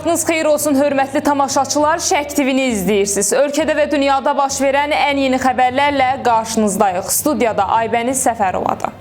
Vaxtınız xeyir olsun, hörmətli tamaşaçılar, Şərq TV-ni izləyirsiniz. Ölkədə və dünyada baş verən ən yeni xəbərlərlə qarşınızdayıq. Studiyada Aybəniz Səfərovadır.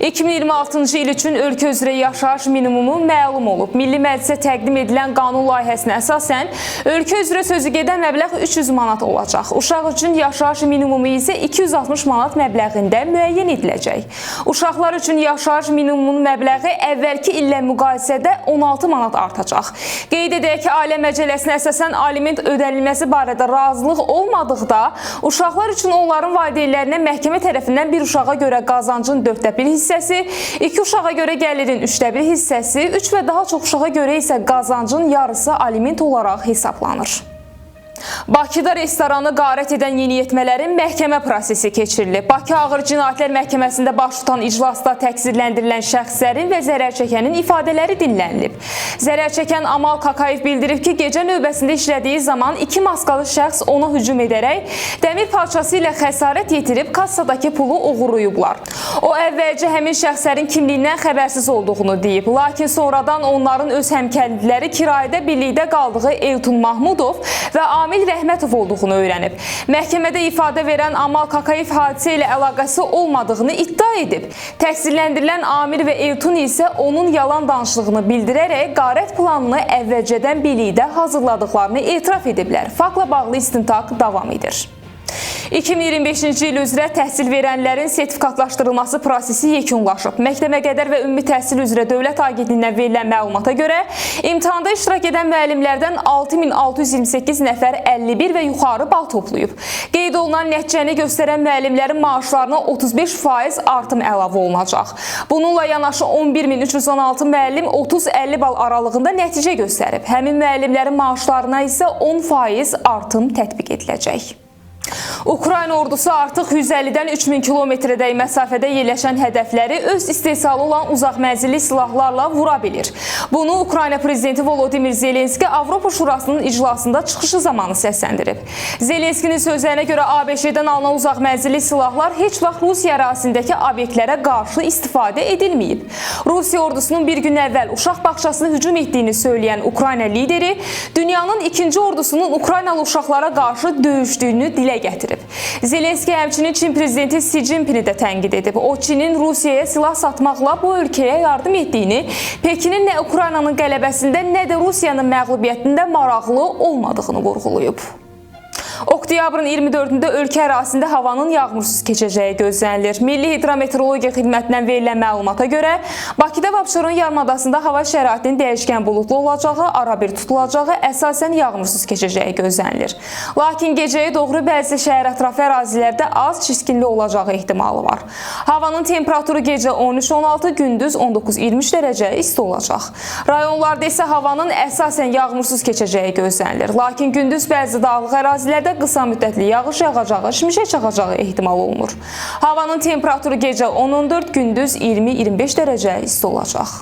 2026-cı il üçün ölkə üzrə yaşayış minimumu məlum olub. Milli Məclisə təqdim edilən qanun layihəsinə əsasən ölkə üzrə sözü gedən məbləğ 300 manat olacaq. Uşaq üçün yaşayış minimumu isə 260 manat məbləğində müəyyən ediləcək. Uşaqlar üçün yaşayış minimumunun məbləği əvvəlki illə müqayisədə 16 manat artacaq. Qeyd edək ki, Ailə Məcəlləsinə əsasən aliment ödənilməsi barədə razılıq olmadıqda, uşaqlar üçün onların valideynlərinə məhkəmə tərəfindən bir uşağa görə qazancın 4/1 hissəsi, 2 uşağa görə gəlirin 3/1 hissəsi, 3 və daha çox uşağa görə isə qazancın yarısı aliment olaraq hesablanır. Bakıda restoranı qarət edən yeniyetmələrin məhkəmə prosesi keçirilib. Bakı Ağır Cinayətlər Məhkəməsində baş tutan iclasda təqsirləndirilən şəxslərin və zərər çəkənin ifadələri dinlənilib. Zərər çəkən Amal Kakayev bildirib ki, gecə növbəsində işlədiyi zaman 2 maskalı şəxs ona hücum edərək dəmir parçası ilə xəsarət yetirib kassadakı pulu oğurlayıblar. O əvvəlcə həmin şəxslərin kimliyindən xəbərsiz olduğunu deyib, lakin sonradan onların öz həmkəndliləri kirayədə birlikdə qaldığı Eltun Mahmudov və Amil Rəhmətov olduğunu öyrənib. Məhkəmədə ifadə verən Amal Kakayev hadisə ilə əlaqəsi olmadığını iddia edib. Təqsirləndirilən Amir və Eltun isə onun yalan danışdığını bildirərək qarət planını əvvəlcədən birlikdə hazırladıqlarını etiraf ediblər. Faktla bağlı istintaq davam edir. 2025-ci il üzrə təhsil verənlərin sertifikatlaşdırılması prosesi yekunlaşıb. Məktəbəqədər və ümumi təhsil üzrə Dövlət Agentliyindən verilən məlumata görə imtahanda iştirak edən müəllimlərdən 6628 nəfər 51 və yuxarı bal toplayıb. Qeyd olunan nəticəni göstərən müəllimlərin maaşlarına 35% artım əlavə olunacaq. Bununla yanaşı 11316 müəllim 30-50 bal aralığında nəticə göstərib. Həmin müəllimlərin maaşlarına isə 10% artım tətbiq ediləcək. Ukrayna ordusu artıq 150-dən 3000 kilometrdəy məsafədə yerləşən hədəfləri öz istehsalı olan uzaq mənzilli silahlarla vura bilir. Bunu Ukrayna prezidenti Volodimir Zelenski Avropa Şurasının iclasında çıxışı zamanı səsləndirib. Zelenskinin sözlərinə görə ABŞ-dən alınan uzaq mənzilli silahlar heç vaxt Rusiya ərazisindəki obyektlərə qarşı istifadə edilməyib. Rusiya ordusunun bir gün əvvəl uşaq bağçasına hücum etdiyini söyləyən Ukrayna lideri dünyanın ikinci ordusunun Ukraynalı uşaqlara qarşı döyüşdüyünü dilə gətirib. Zelenski həmçinin Çin prezidenti Xi Jinpingi də tənqid edib. O, Çinin Rusiyaya silah satmaqla bu ölkəyə yardım etdiyini, Pekinin nə Ukraynanın qələbəsində, nə də Rusiyanın məğlubiyyətində maraqlı olmadığını vurğulayıb. Oktyabrın 24-də ölkə ərazisində havanın yağmursuz keçəcəyi gözlənilir. Milli Hidrometeorologiya Xidmətindən verilən məlumata görə Bakıda və Abşeron yarımadasında hava şəraitinin dəyişkən buludlu olacağı, arabir tutulacağı, əsasən yağmursuz keçəcəyi gözlənilir. Lakin gecəyə doğru bəzi şəhər ətrafı ərazilərdə az çiskinli olacağı ehtimalı var. Havanın temperaturu gecə 13-16, gündüz 19-23 dərəcə isti olacaq. Rayonlarda isə havanın əsasən yağmursuz keçəcəyi gözlənilir. Lakin gündüz bəzi dağlıq ərazilərdə qısa müddətli yağış yağacağı, şimşək çaxacağı ehtimal olunur. Havanın temperaturu gecə 10-14, gündüz 20-25 dərəcə isti olacaq.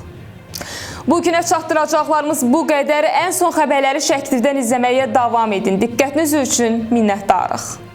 Bugünə çatdıracaqlarımız bu qədər. Ən son xəbərləri Şərq TV-dən izləməyə davam edin. Diqqətiniz üçün minnətdarıq.